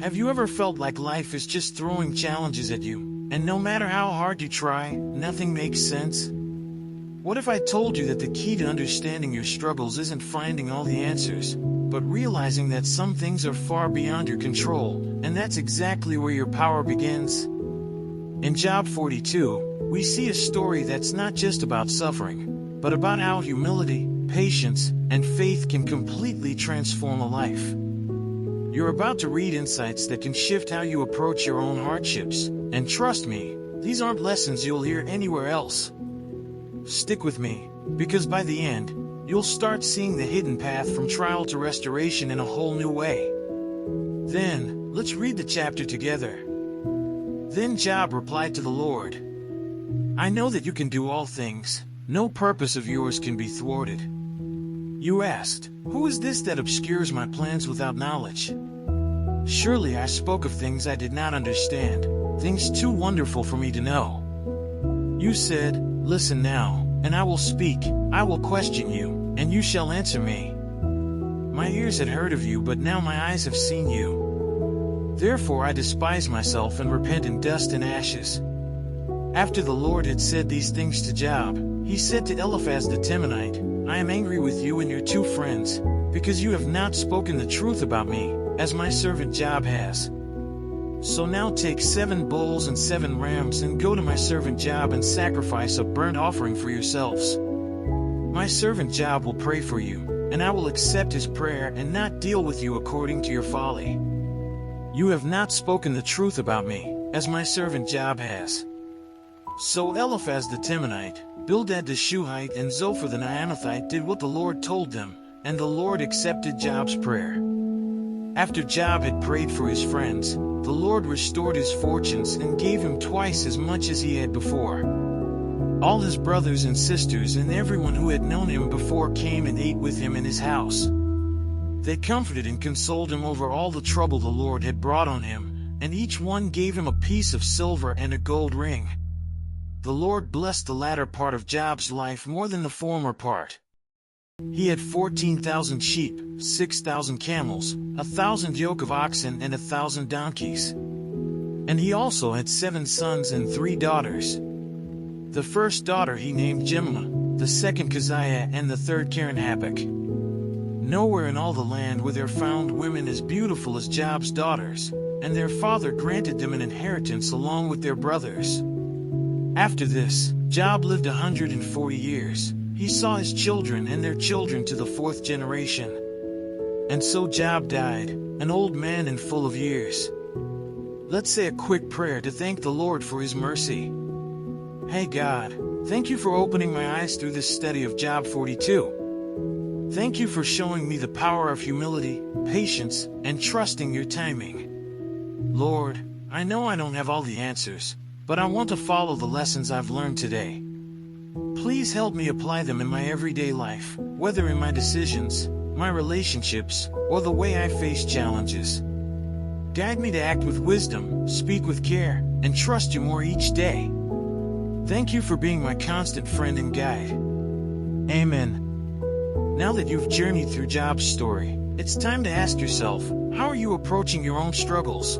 Have you ever felt like life is just throwing challenges at you, and no matter how hard you try, nothing makes sense? What if I told you that the key to understanding your struggles isn't finding all the answers, but realizing that some things are far beyond your control, and that's exactly where your power begins? In Job 42, we see a story that's not just about suffering, but about how humility, patience, and faith can completely transform a life. You're about to read insights that can shift how you approach your own hardships, and trust me, these aren't lessons you'll hear anywhere else. Stick with me, because by the end, you'll start seeing the hidden path from trial to restoration in a whole new way. Then, let's read the chapter together. Then Job replied to the Lord, "I know that you can do all things. No purpose of yours can be thwarted." You asked, "Who is this that obscures my plans without knowledge?" Surely I spoke of things I did not understand, things too wonderful for me to know. You said, "Listen now, and I will speak, I will question you, and you shall answer me." My ears had heard of you, but now my eyes have seen you. Therefore I despise myself and repent in dust and ashes. After the Lord had said these things to Job, he said to Eliphaz the Temanite, "I am angry with you and your two friends, because you have not spoken the truth about me, as my servant Job has. So now take 7 bulls and 7 rams and go to my servant Job and sacrifice a burnt offering for yourselves. My servant Job will pray for you, and I will accept his prayer and not deal with you according to your folly. You have not spoken the truth about me, as my servant Job has." So Eliphaz the Temanite, Bildad the Shuhite, and Zophar the Naamathite did what the Lord told them, and the Lord accepted Job's prayer. After Job had prayed for his friends, the Lord restored his fortunes and gave him twice as much as he had before. All his brothers and sisters and everyone who had known him before came and ate with him in his house. They comforted and consoled him over all the trouble the Lord had brought on him, and each one gave him a piece of silver and a gold ring. The Lord blessed the latter part of Job's life more than the former part. He had 14,000 sheep, 6,000 camels, 1,000 yoke of oxen, and 1,000 donkeys. And he also had 7 sons and 3 daughters. The first daughter he named Jemima, the second Keziah, and the third Karen-Happuch. Nowhere in all the land were there found women as beautiful as Job's daughters, and their father granted them an inheritance along with their brothers. After this, Job lived 140 years. He saw his children and their children to the 4th generation. And so Job died, an old man and full of years. Let's say a quick prayer to thank the Lord for his mercy. Hey God, thank you for opening my eyes through this study of Job 42. Thank you for showing me the power of humility, patience, and trusting your timing. Lord, I know I don't have all the answers, but I want to follow the lessons I've learned today. Please help me apply them in my everyday life, whether in my decisions, my relationships, or the way I face challenges. Guide me to act with wisdom, speak with care, and trust you more each day. Thank you for being my constant friend and guide. Amen. Now that you've journeyed through Job's story, it's time to ask yourself, how are you approaching your own struggles?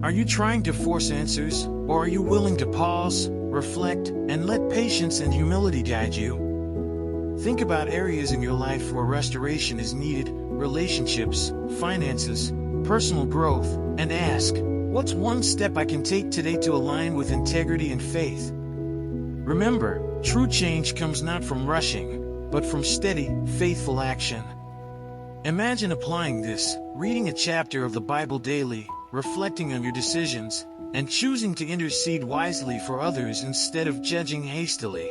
Are you trying to force answers, or are you willing to pause, reflect, and let patience and humility guide you? Think about areas in your life where restoration is needed, relationships, finances, personal growth, and ask, what's one step I can take today to align with integrity and faith? Remember, true change comes not from rushing, but from steady, faithful action. Imagine applying this, reading a chapter of the Bible daily, reflecting on your decisions, and choosing to intercede wisely for others instead of judging hastily.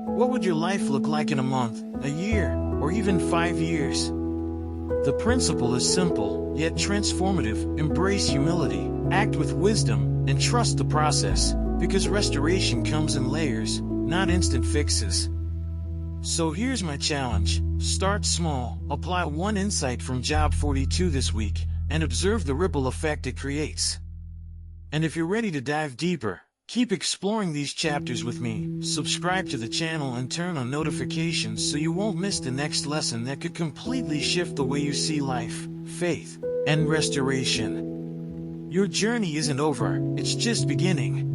What would your life look like in a month, a year, or even 5 years? The principle is simple, yet transformative. Embrace humility, act with wisdom, and trust the process, because restoration comes in layers, not instant fixes. So here's my challenge. Start small, apply one insight from Job 42 this week, and observe the ripple effect it creates. And if you're ready to dive deeper, keep exploring these chapters with me. Subscribe to the channel and turn on notifications so you won't miss the next lesson that could completely shift the way you see life, faith, and restoration. Your journey isn't over, it's just beginning.